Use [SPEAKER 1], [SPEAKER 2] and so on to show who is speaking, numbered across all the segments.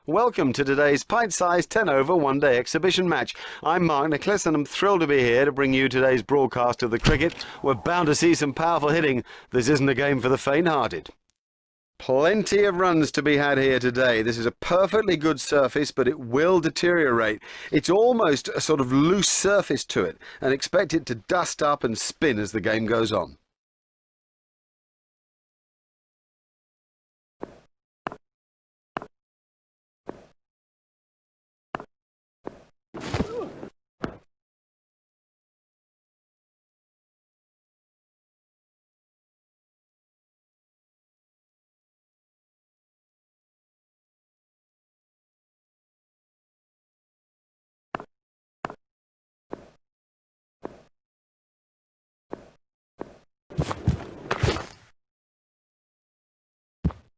[SPEAKER 1] Welcome to today's pint-sized 10-over one-day exhibition match. I'm Mark Nicholas and I'm thrilled to be here to bring you today's broadcast of the cricket. We're bound to see some powerful hitting. This isn't a game for the faint-hearted. Plenty of runs to be had here today. This is a perfectly good surface, but it will deteriorate. It's almost a sort of loose surface to it, and expect it to dust up and spin as the game goes on.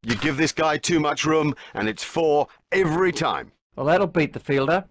[SPEAKER 1] You give this guy too much room, and it's 4 every time.
[SPEAKER 2] Well, that'll beat the fielder.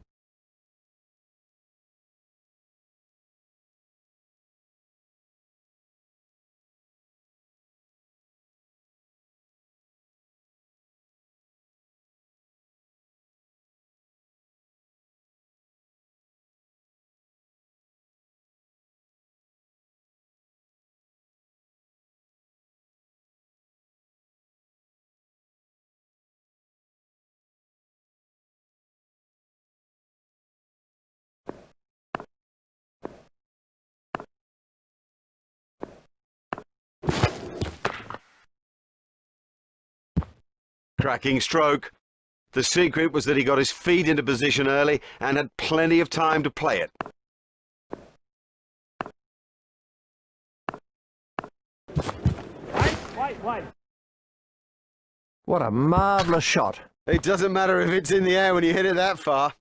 [SPEAKER 1] Cracking stroke. The secret was that he got his feet into position early and had plenty of time to play it.
[SPEAKER 3] Wide.
[SPEAKER 2] What a marvellous shot.
[SPEAKER 1] It doesn't matter if it's in the air when you hit it that far.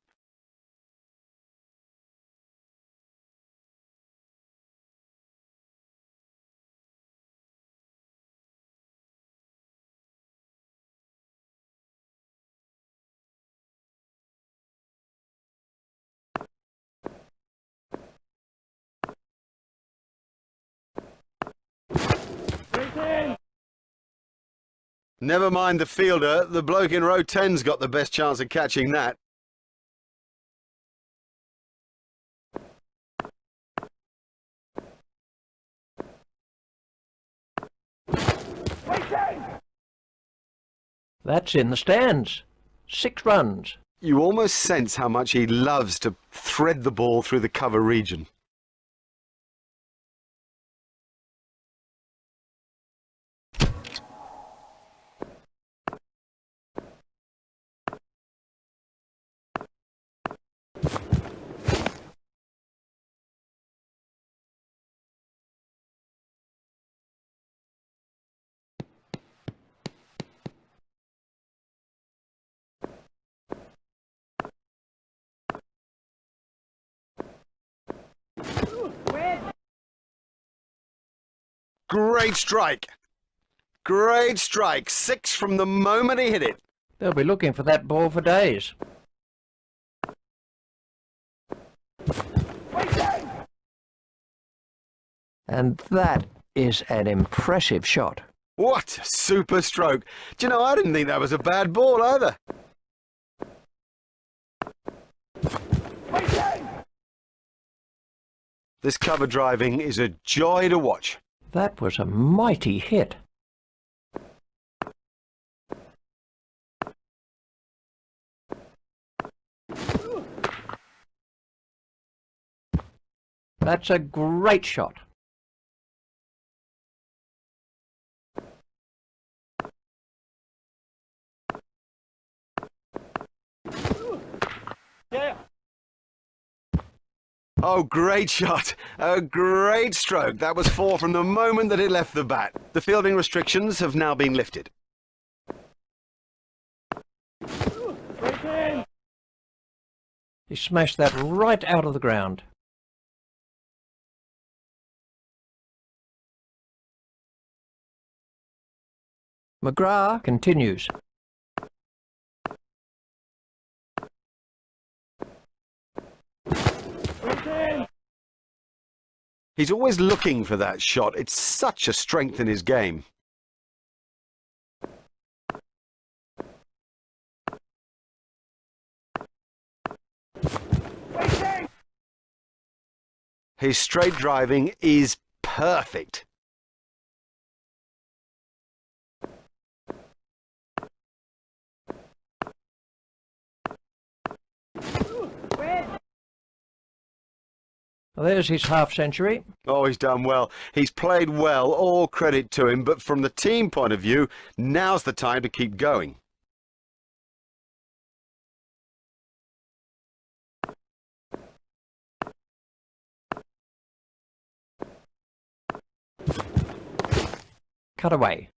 [SPEAKER 1] Never mind the fielder, the bloke in row 10's got the best chance of catching that.
[SPEAKER 2] That's in the stands. 6 runs.
[SPEAKER 1] You almost sense how much he loves to thread the ball through the cover region. Great strike. Great strike. 6 from the moment he hit it.
[SPEAKER 2] They'll be looking for that ball for days. And that is an impressive shot.
[SPEAKER 1] What a super stroke. Do you know, I didn't think that was a bad ball either. This cover driving is a joy to watch.
[SPEAKER 2] That was a mighty hit. That's a great shot.
[SPEAKER 3] Yeah.
[SPEAKER 1] Oh, great shot. A great stroke. That was 4 from the moment that it left the bat. The fielding restrictions have now been lifted.
[SPEAKER 2] He smashed that right out of the ground. McGrath continues.
[SPEAKER 1] He's always looking for that shot. It's such a strength in his game. His straight driving is perfect.
[SPEAKER 2] Well, there's his half-century.
[SPEAKER 1] Oh, he's done well. He's played well, all credit to him, but from the team point of view, now's the time to keep going.
[SPEAKER 2] Cut away.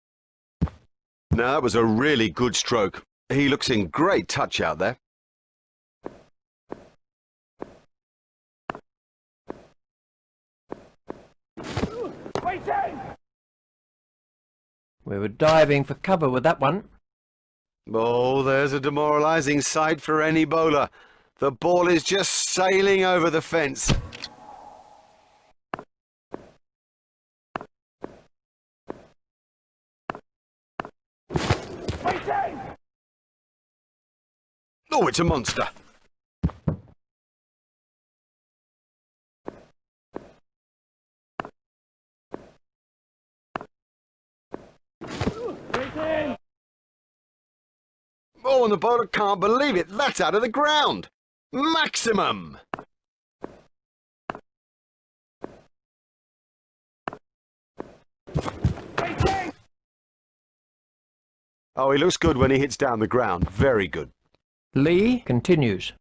[SPEAKER 1] No, that was a really good stroke. He looks in great touch out there.
[SPEAKER 2] We were diving for cover with that one.
[SPEAKER 1] Oh, there's a demoralising sight for any bowler. The ball is just sailing over the fence. Oh, it's a monster. Oh, and the bowler can't believe it. That's out of the ground. Maximum. Oh, he looks good when he hits down the ground. Very good.
[SPEAKER 2] Lee continues.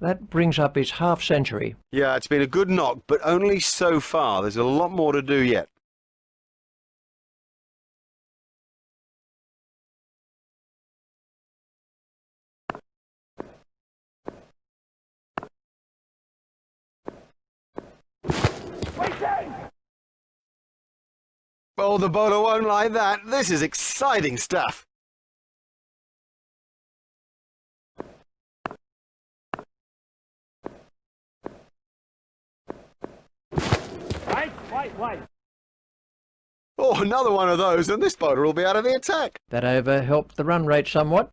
[SPEAKER 2] That brings up his half-century.
[SPEAKER 1] Yeah, it's been a good knock, but only so far. There's a lot more to do yet. Oh, the bowler won't like that. This is exciting stuff.
[SPEAKER 3] White.
[SPEAKER 1] Oh, another one of those, and this bowler will be out of the attack.
[SPEAKER 2] That over helped the run rate somewhat.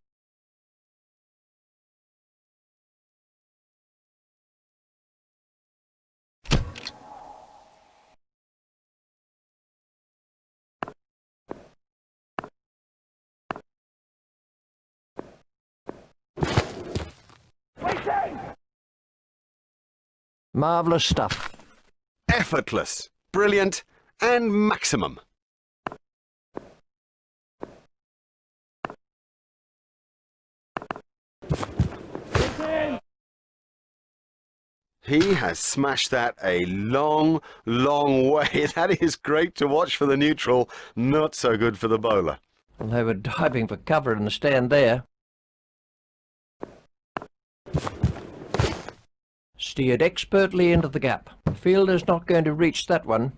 [SPEAKER 2] Marvellous stuff.
[SPEAKER 1] Effortless, brilliant, and maximum. He has smashed that a long, long way. That is great to watch for the neutral, not so good for the bowler.
[SPEAKER 2] Well, they were diving for cover in the stand there. Steered expertly into the gap. The fielder's not going to reach that one.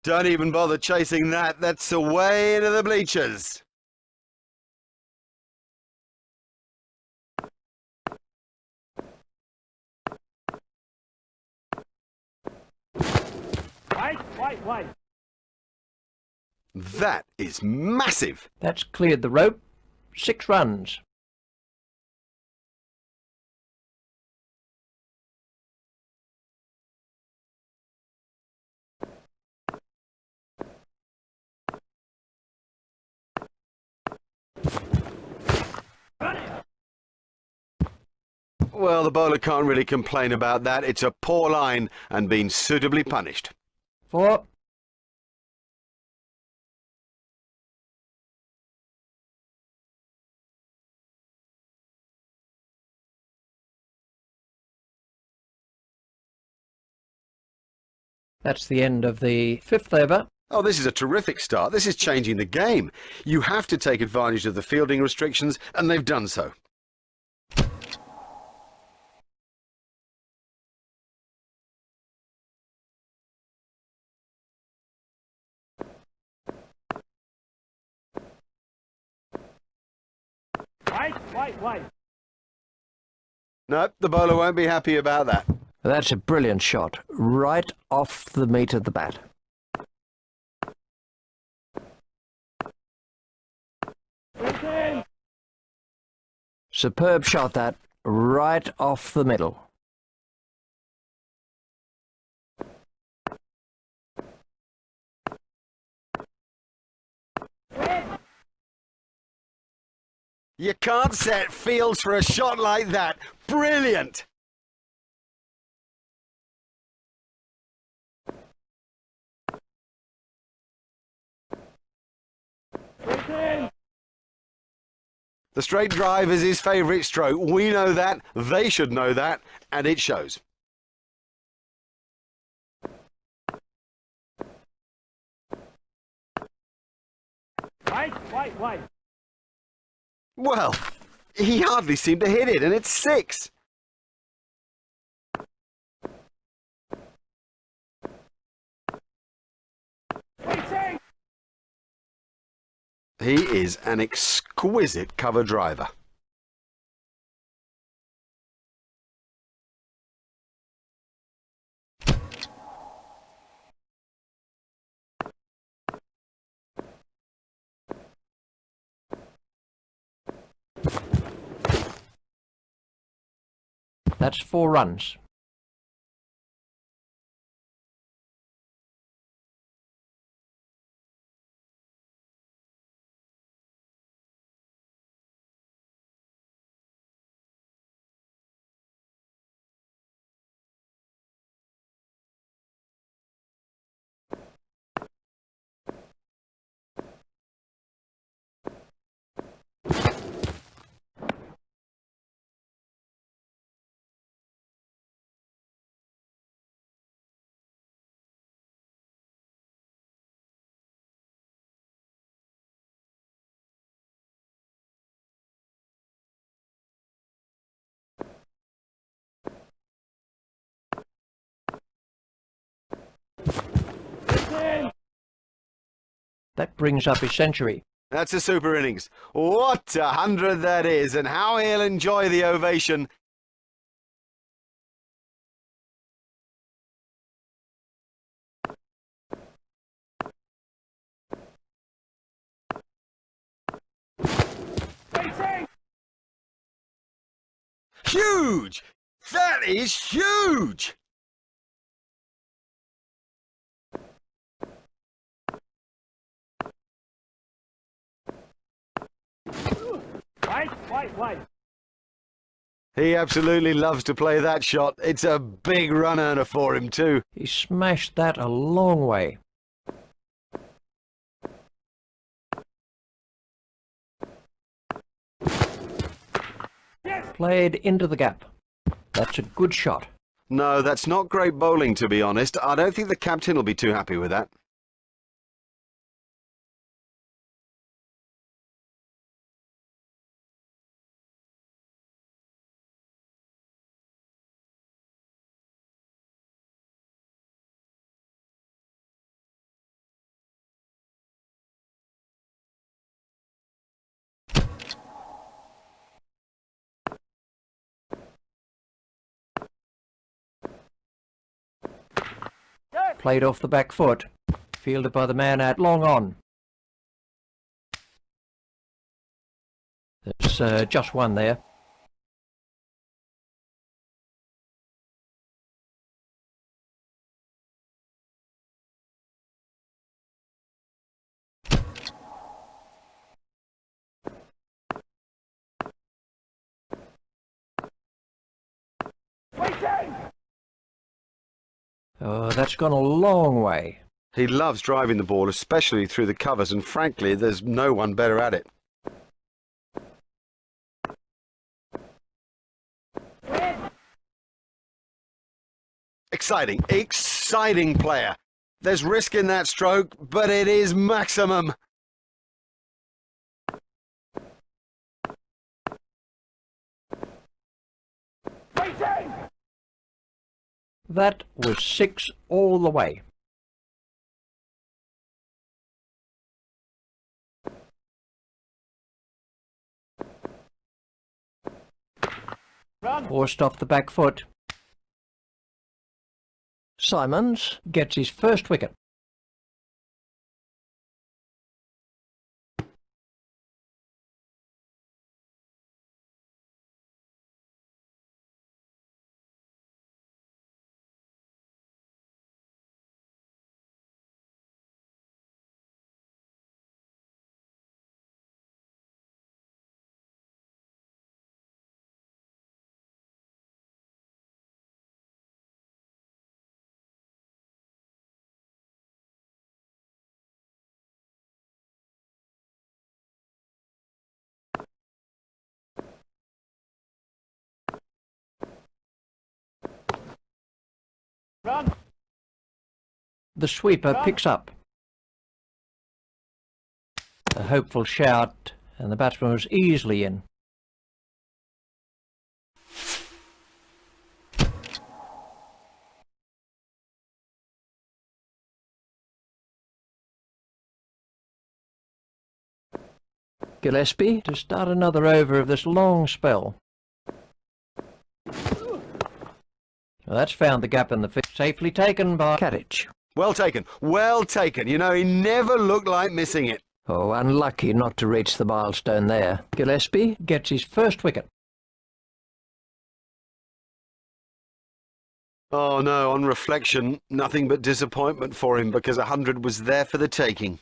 [SPEAKER 1] Don't even bother chasing that. That's away into the bleachers.
[SPEAKER 3] White.
[SPEAKER 1] That is massive.
[SPEAKER 2] That's cleared the rope. 6 runs.
[SPEAKER 1] Well, the bowler can't really complain about that. It's a poor line and been suitably punished.
[SPEAKER 2] 4. That's the end of the 5th over.
[SPEAKER 1] Oh, this is a terrific start. This is changing the game. You have to take advantage of the fielding restrictions, and they've done so. Nope, the bowler won't be happy about that.
[SPEAKER 2] That's a brilliant shot, right off the meat of the bat. Superb shot that, right off the middle.
[SPEAKER 1] You can't set fields for a shot like that. Brilliant! The straight drive is his favourite stroke. We know that, they should know that, and it shows.
[SPEAKER 3] Wait.
[SPEAKER 1] Well, he hardly seemed to hit it, and it's 6. He is an exquisite cover driver.
[SPEAKER 2] That's 4 runs. That brings up his century.
[SPEAKER 1] That's a super innings. What a 100 that is, and how he'll enjoy the ovation. Huge! That is huge!
[SPEAKER 3] Wait.
[SPEAKER 1] He absolutely loves to play that shot. It's a big run earner for him too.
[SPEAKER 2] He smashed that a long way. Played into the gap. That's a good shot.
[SPEAKER 1] No, that's not great bowling, to be honest. I don't think the captain will be too happy with that.
[SPEAKER 2] Played off the back foot. Fielded by the man out long on. There's just one there. Oh, that's gone a long way.
[SPEAKER 1] He loves driving the ball, especially through the covers, and frankly, there's no one better at it. Exciting player. There's risk in that stroke, but it is maximum.
[SPEAKER 2] That was 6 all the way. Forced off the back foot. Simons gets his first wicket. The sweeper picks up. A hopeful shout, and the batsman was easily in. Gillespie to start another over of this long spell. Well, that's found the gap in the field. Safely taken by Kadich.
[SPEAKER 1] Well taken, well taken. You know, he never looked like missing it.
[SPEAKER 2] Oh, unlucky not to reach the milestone there. Gillespie gets his first wicket.
[SPEAKER 1] Oh no, on reflection, nothing but disappointment for him because 100 was there for the taking.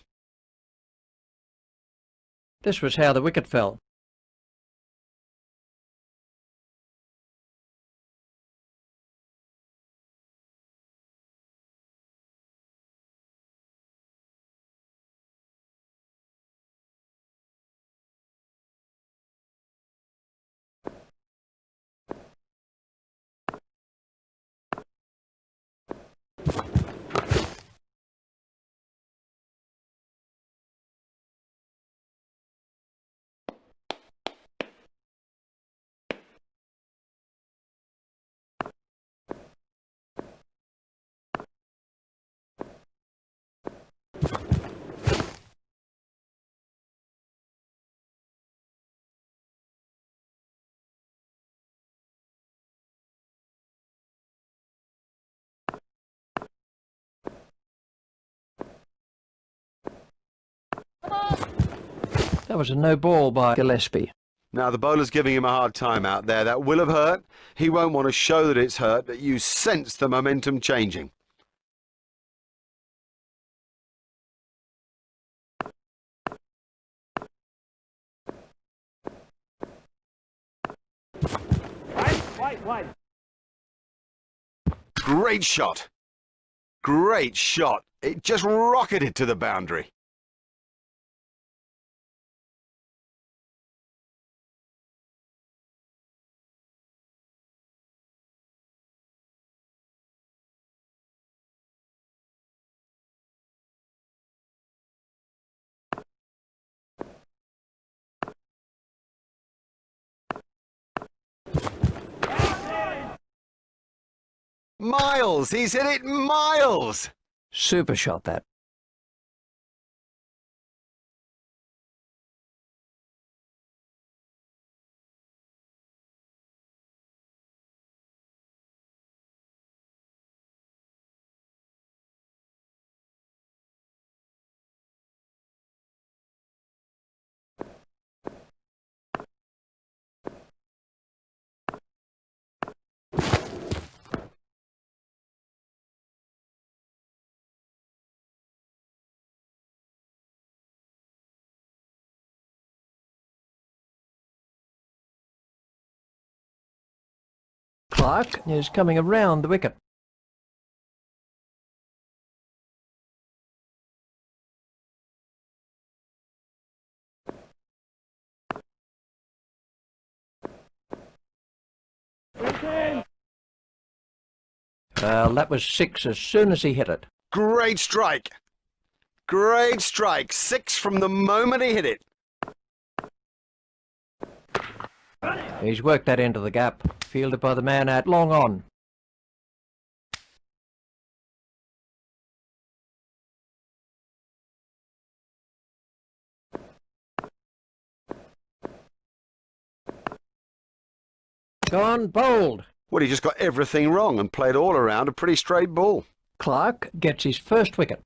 [SPEAKER 2] This was how the wicket fell. That was a no ball by Gillespie.
[SPEAKER 1] Now the bowler's giving him a hard time out there. That will have hurt. He won't want to show that it's hurt, but you sense the momentum changing.
[SPEAKER 3] Wide.
[SPEAKER 1] Great shot. Great shot. It just rocketed to the boundary. Miles! He's hit it miles!
[SPEAKER 2] Super shot, that. Clark is coming around the wicket. Well, that was 6 as soon as he hit it.
[SPEAKER 1] Great strike. Great strike. 6 from the moment he hit it.
[SPEAKER 2] He's worked that into the gap. Fielded by the man at long on. Gone bold.
[SPEAKER 1] Well, he just got everything wrong and played all around a pretty straight ball.
[SPEAKER 2] Clark gets his first wicket.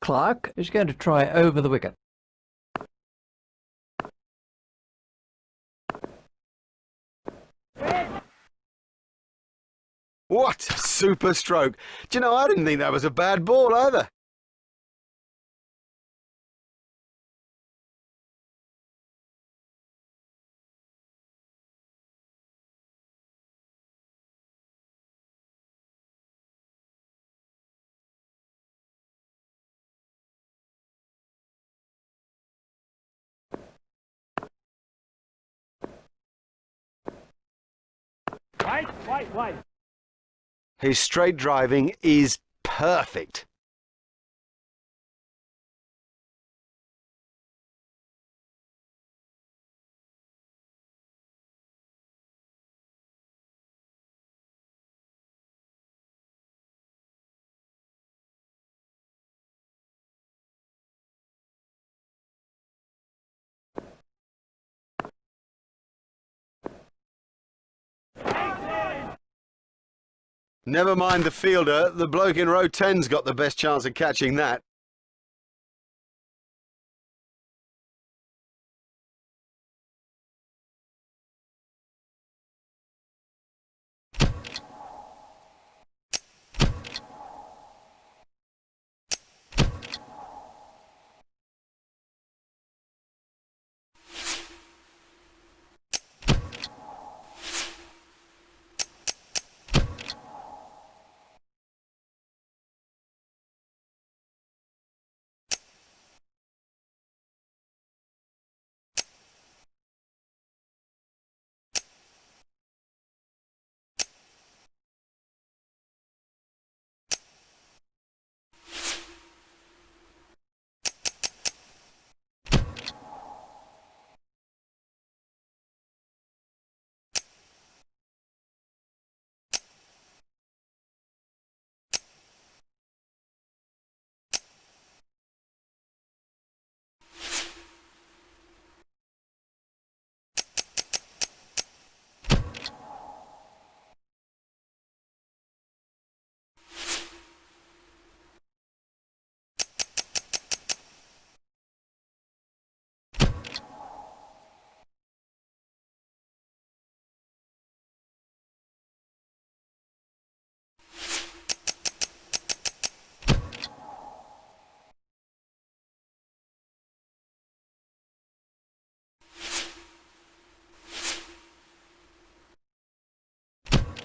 [SPEAKER 2] Clark is going to try over the wicket.
[SPEAKER 1] What a super stroke. Do you know, I didn't think that was a bad ball either.
[SPEAKER 3] Wide.
[SPEAKER 1] His straight driving is perfect. Never mind the fielder, the bloke in row 10's got the best chance of catching that.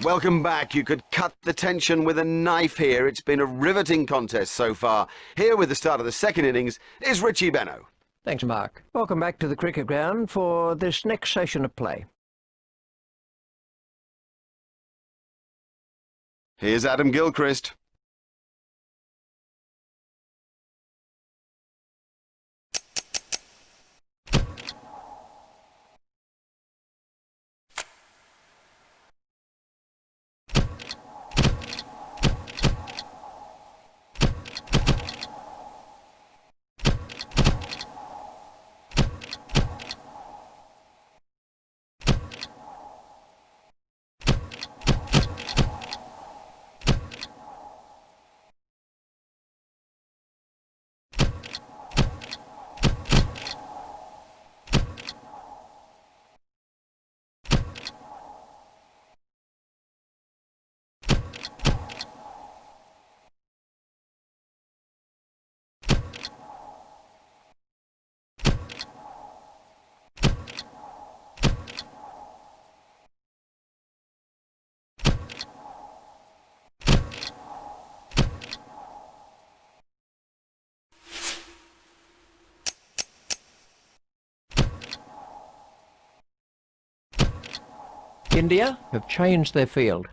[SPEAKER 1] Welcome back. You could cut the tension with a knife here. It's been a riveting contest so far. Here with the start of the second innings is Richie Benno.
[SPEAKER 2] Thanks, Mark. Welcome back to the cricket ground for this next session of play.
[SPEAKER 1] Here's Adam Gilchrist.
[SPEAKER 2] India have changed their field.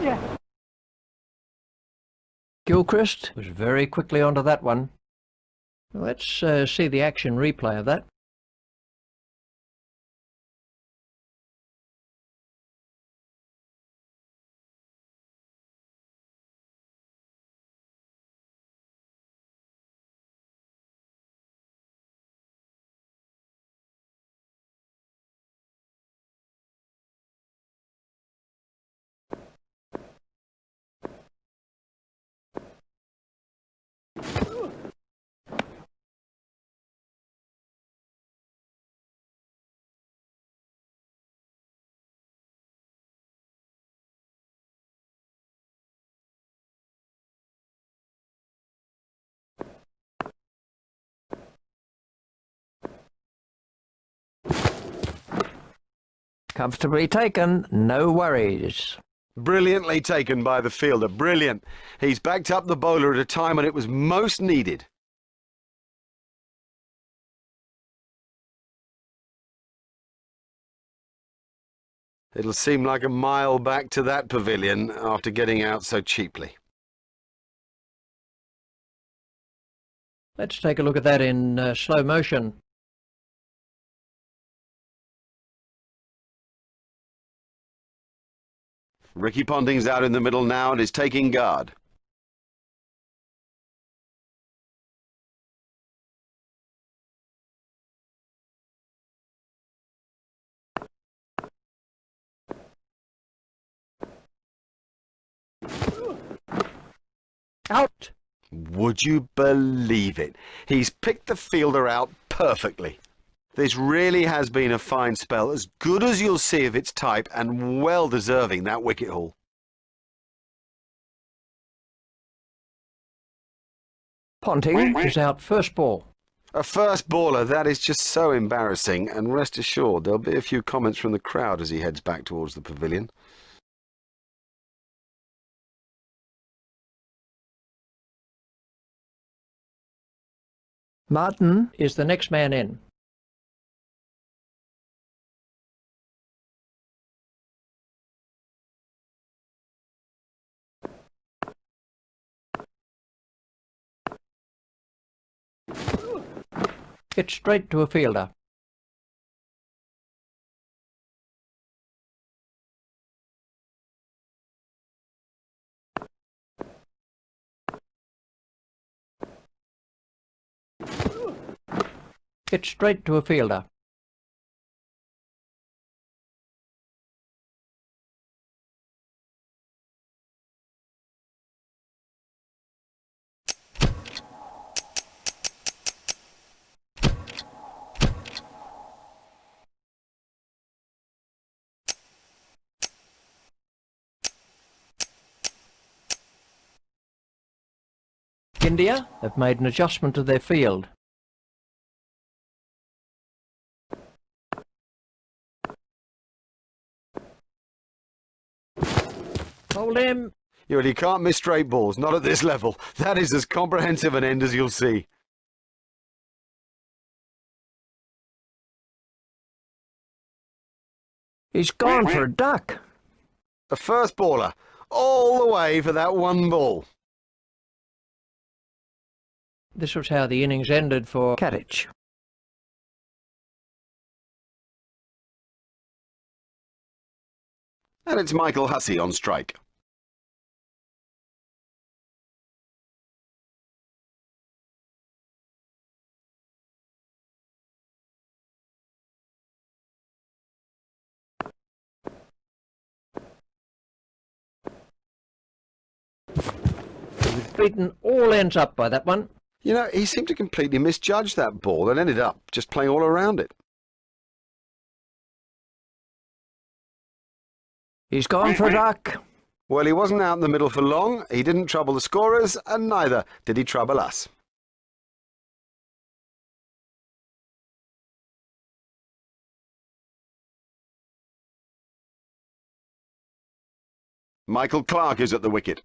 [SPEAKER 3] Yeah.
[SPEAKER 2] Gilchrist was very quickly onto that one. Let's see the action replay of that. Comfortably taken, no worries.
[SPEAKER 1] Brilliantly taken by the fielder, brilliant. He's backed up the bowler at a time when it was most needed. It'll seem like a mile back to that pavilion after getting out so cheaply.
[SPEAKER 2] Let's take a look at that in slow motion.
[SPEAKER 1] Ricky Ponting's out in the middle now and is taking guard.
[SPEAKER 2] Out!
[SPEAKER 1] Would you believe it? He's picked the fielder out perfectly. This really has been a fine spell, as good as you'll see of its type, and well deserving that wicket haul.
[SPEAKER 2] Ponting is out first ball.
[SPEAKER 1] A first baller, that is just so embarrassing, and rest assured there'll be a few comments from the crowd as he heads back towards the pavilion.
[SPEAKER 2] Martin is the next man in. It's straight to a fielder. It's straight to a fielder. India have made an adjustment to their field. Hold him.
[SPEAKER 1] You can't miss straight balls, not at this level. That is as comprehensive an end as you'll see.
[SPEAKER 2] He's gone for a duck.
[SPEAKER 1] A first baller, all the way for that one ball.
[SPEAKER 2] This was how the innings ended for Kadich.
[SPEAKER 1] And it's Michael Hussey on strike.
[SPEAKER 2] He's beaten all ends up by that one.
[SPEAKER 1] You know, he seemed to completely misjudge that ball and ended up just playing all around it.
[SPEAKER 2] He's gone for a duck.
[SPEAKER 1] Well, he wasn't out in the middle for long, he didn't trouble the scorers, and neither did he trouble us. Michael Clark is at the wicket.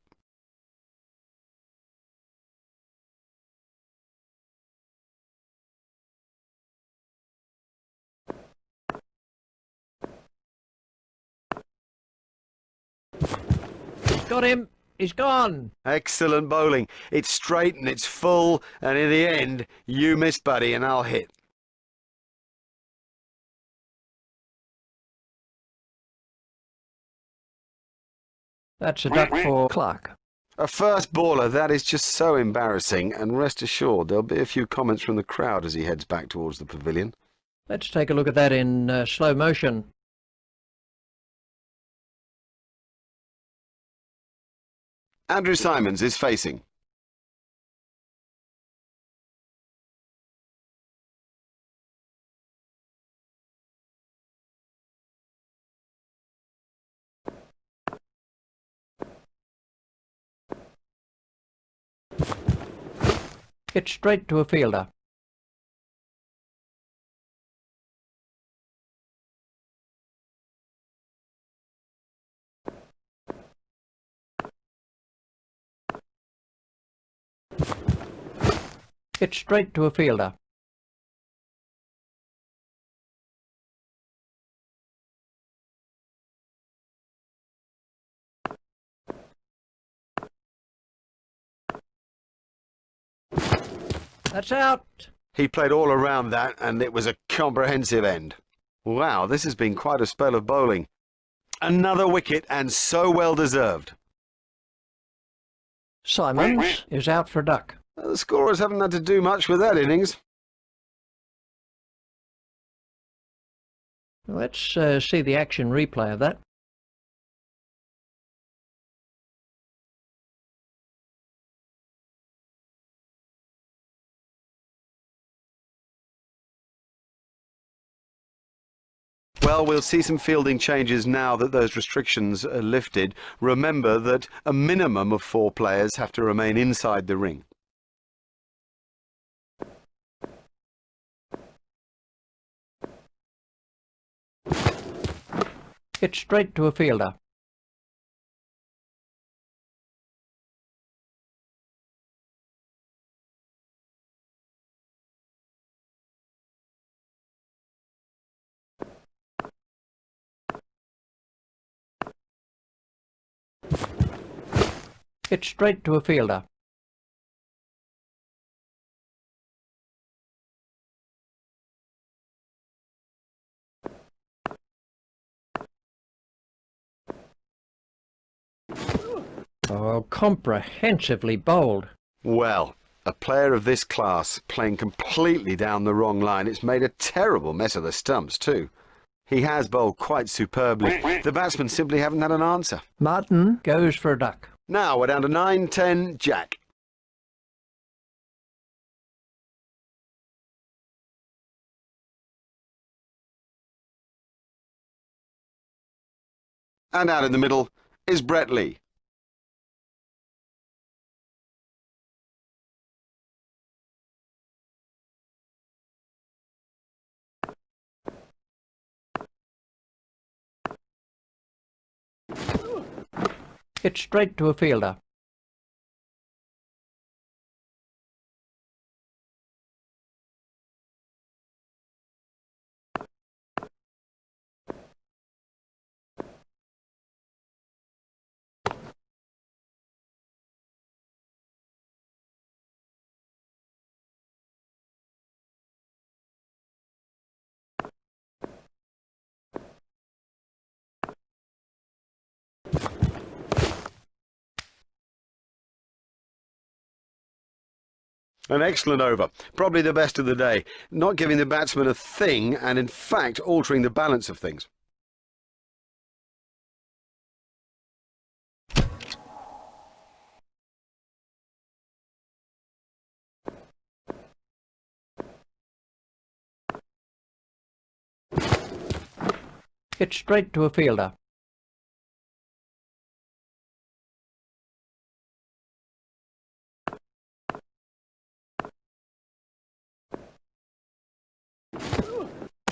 [SPEAKER 2] Got him! He's gone!
[SPEAKER 1] Excellent bowling. It's straight and it's full, and in the end, you missed, buddy, and I'll hit.
[SPEAKER 2] That's a duck for Clark.
[SPEAKER 1] A first baller, that is just so embarrassing, and rest assured there'll be a few comments from the crowd as he heads back towards the pavilion.
[SPEAKER 2] Let's take a look at that in slow motion.
[SPEAKER 1] Andrew Simons is facing.
[SPEAKER 2] Hit straight to a fielder. Hit straight to a fielder. That's out.
[SPEAKER 1] He played all around that, and it was a comprehensive end. Wow, this has been quite a spell of bowling. Another wicket, and so well deserved.
[SPEAKER 2] Simons is out for a duck.
[SPEAKER 1] The scorers haven't had to do much with that innings.
[SPEAKER 2] Let's see the action replay of that.
[SPEAKER 1] Well, we'll see some fielding changes now that those restrictions are lifted. Remember that a minimum of 4 players have to remain inside the ring.
[SPEAKER 2] Hit straight to a fielder. Hit straight to a fielder. Oh, comprehensively bowled.
[SPEAKER 1] Well, a player of this class playing completely down the wrong line. It's made a terrible mess of the stumps too. He has bowled quite superbly. The batsmen simply haven't had an answer.
[SPEAKER 2] Martin goes for a duck.
[SPEAKER 1] Now we're down to 9-10 Jack. And out in the middle is Brett Lee.
[SPEAKER 2] Hit straight to a fielder.
[SPEAKER 1] An excellent over, probably the best of the day, not giving the batsman a thing and in fact altering the balance of things.
[SPEAKER 2] Hit straight to a fielder.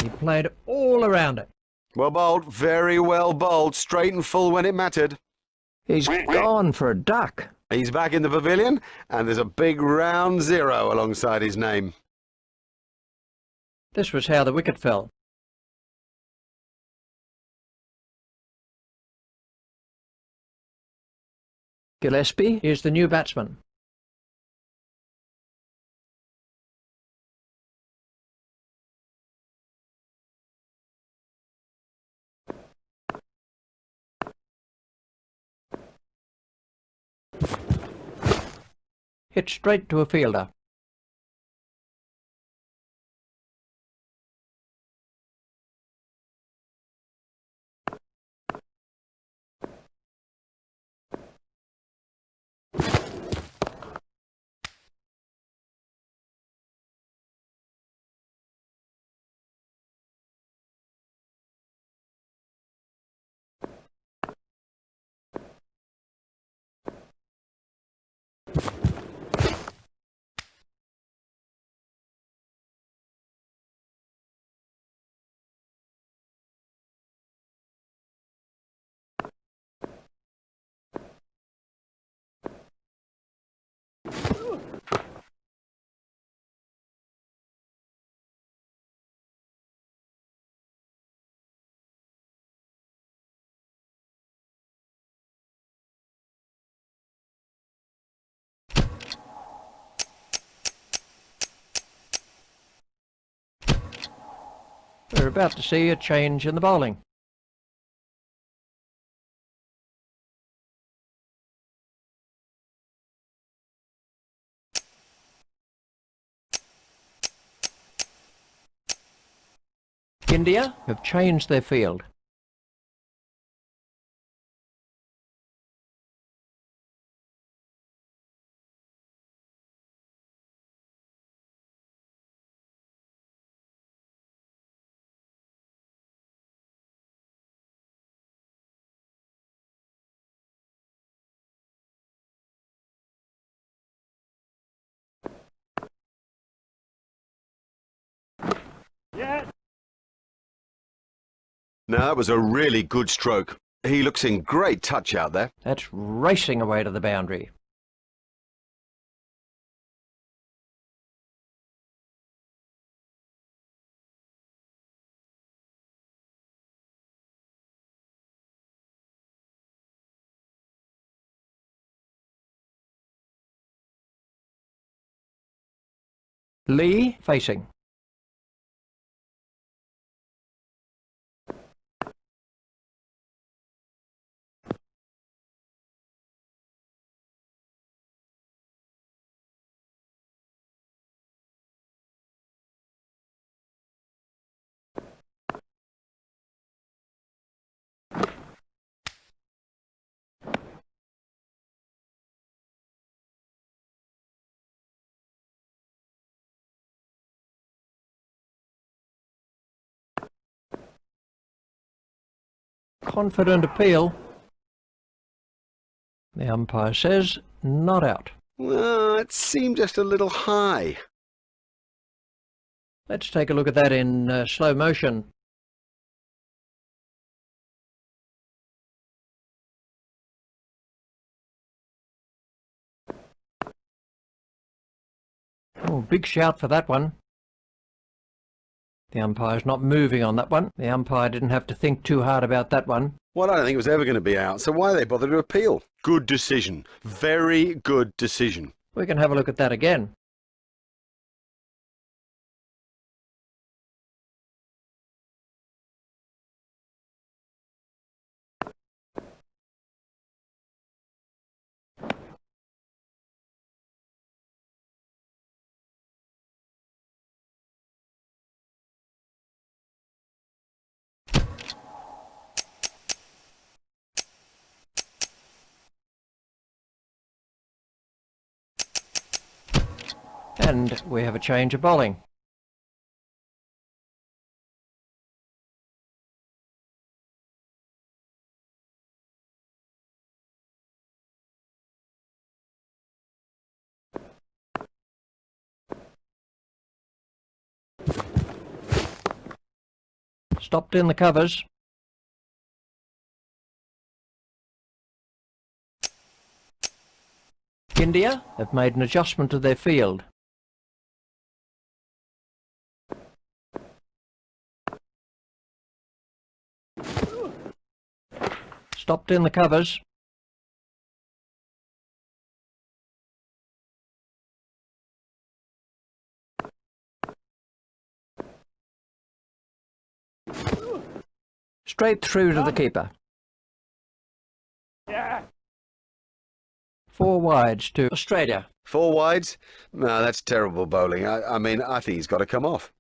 [SPEAKER 2] He played all around it.
[SPEAKER 1] Well bowled, very well bowled, straight and full when it mattered.
[SPEAKER 2] He's gone for a duck.
[SPEAKER 1] He's back in the pavilion, and there's a big round 0 alongside his name.
[SPEAKER 2] This was how the wicket fell. Gillespie is the new batsman. Hit straight to a fielder. We're about to see a change in the bowling. India have changed their field.
[SPEAKER 3] Yeah.
[SPEAKER 1] Now, that was a really good stroke. He looks in great touch out there.
[SPEAKER 2] That's racing away to the boundary. Lee facing. Confident appeal. The umpire says not out.
[SPEAKER 1] Well, it seemed just a little high.
[SPEAKER 2] Let's take a look at that in slow motion. Oh, big shout for that one. The umpire's not moving on that one. The umpire didn't have to think too hard about that one.
[SPEAKER 1] Well, I don't think it was ever going to be out, so why they bother to appeal? Good decision. Very good decision.
[SPEAKER 2] We can have a look at that again. And we have a change of bowling. Stopped in the covers. India have made an adjustment to their field. Stopped in the covers. Straight through to the keeper.
[SPEAKER 3] Yeah.
[SPEAKER 2] 4 wides to Australia.
[SPEAKER 1] 4 wides? No, that's terrible bowling. I mean, I think he's got to come off.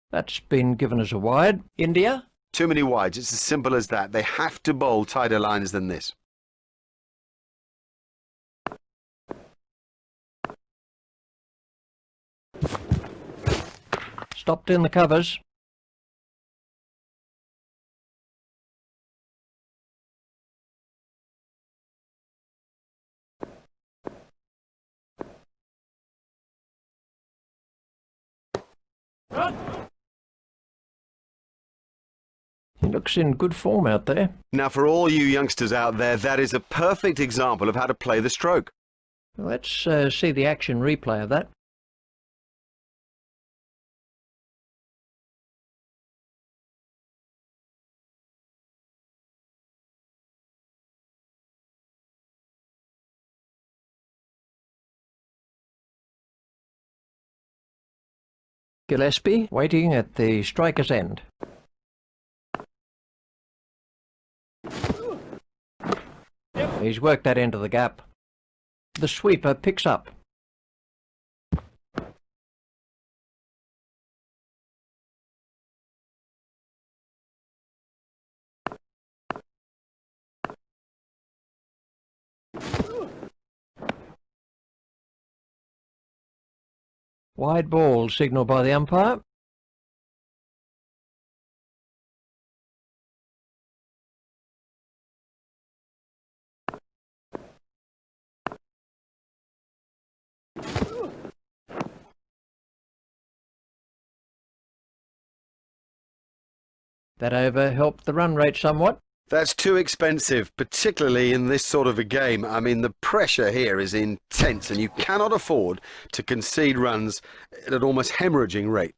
[SPEAKER 2] That's been given as a wide. India.
[SPEAKER 1] Too many wides. It's as simple as that. They have to bowl tighter lines than this.
[SPEAKER 2] Stopped in the covers. He looks in good form out there.
[SPEAKER 1] Now, for all you youngsters out there, that is a perfect example of how to play the stroke.
[SPEAKER 2] Let's see the action replay of that. Gillespie waiting at the striker's end. He's worked that into the gap. The sweeper picks up. Wide ball signalled by the umpire. That over helped the run rate somewhat.
[SPEAKER 1] That's too expensive, particularly in this sort of a game. I mean, the pressure here is intense, and you cannot afford to concede runs at an almost hemorrhaging rate.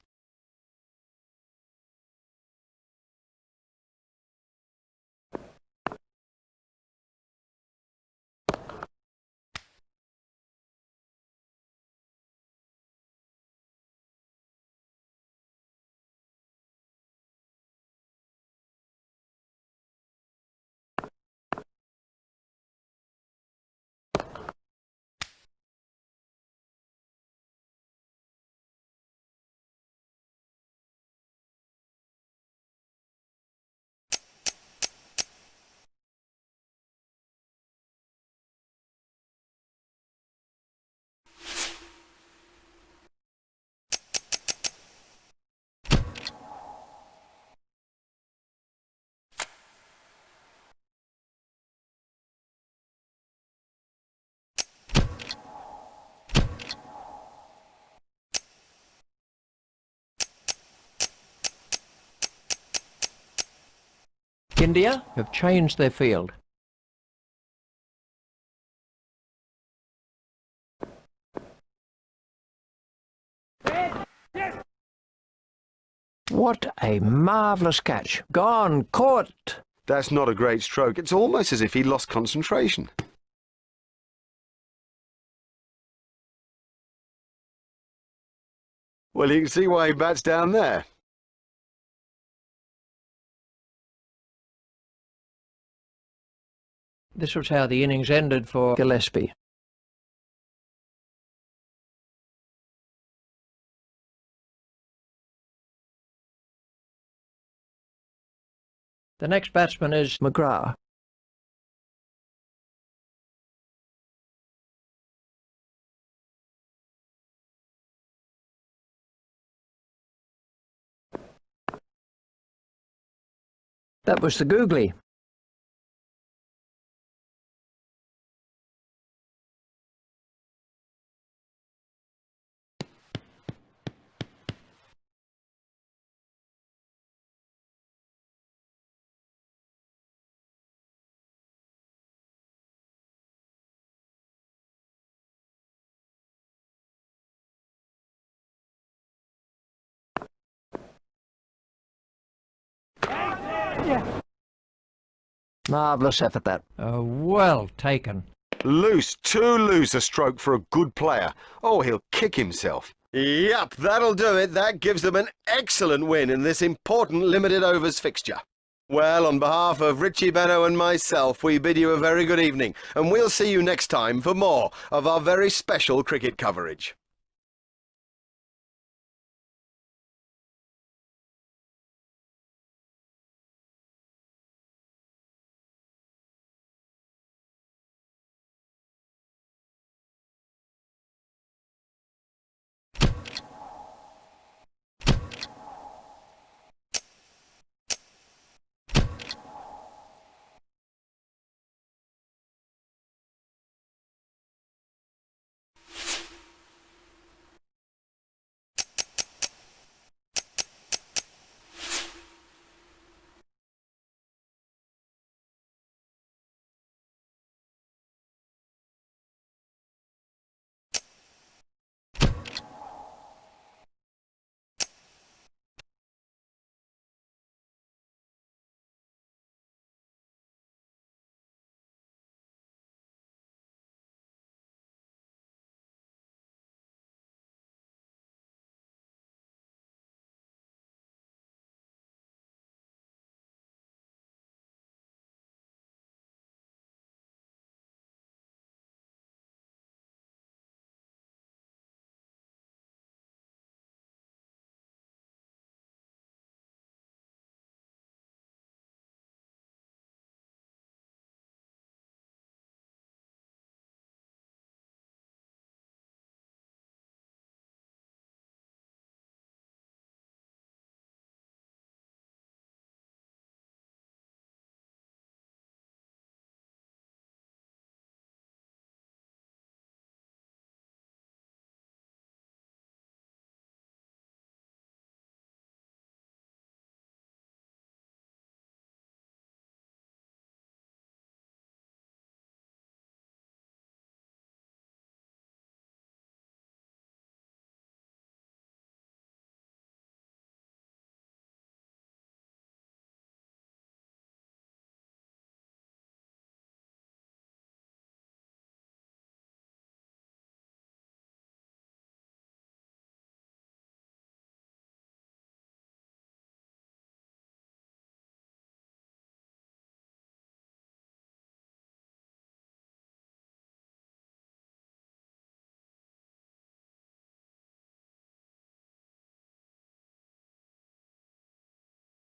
[SPEAKER 2] India have changed their field. What a marvellous catch. Gone, caught.
[SPEAKER 1] That's not a great stroke. It's almost as if he lost concentration. Well, you can see why he bats down there.
[SPEAKER 2] This was how the innings ended for Gillespie. The next batsman is McGrath. That was the googly. Marvellous effort, that. Well taken.
[SPEAKER 1] Loose, too loose a stroke for a good player. Oh, he'll kick himself. Yup, that'll do it. That gives them an excellent win in this important limited overs fixture. Well, on behalf of Richie Benno and myself, we bid you a very good evening, and we'll see you next time for more of our very special cricket coverage.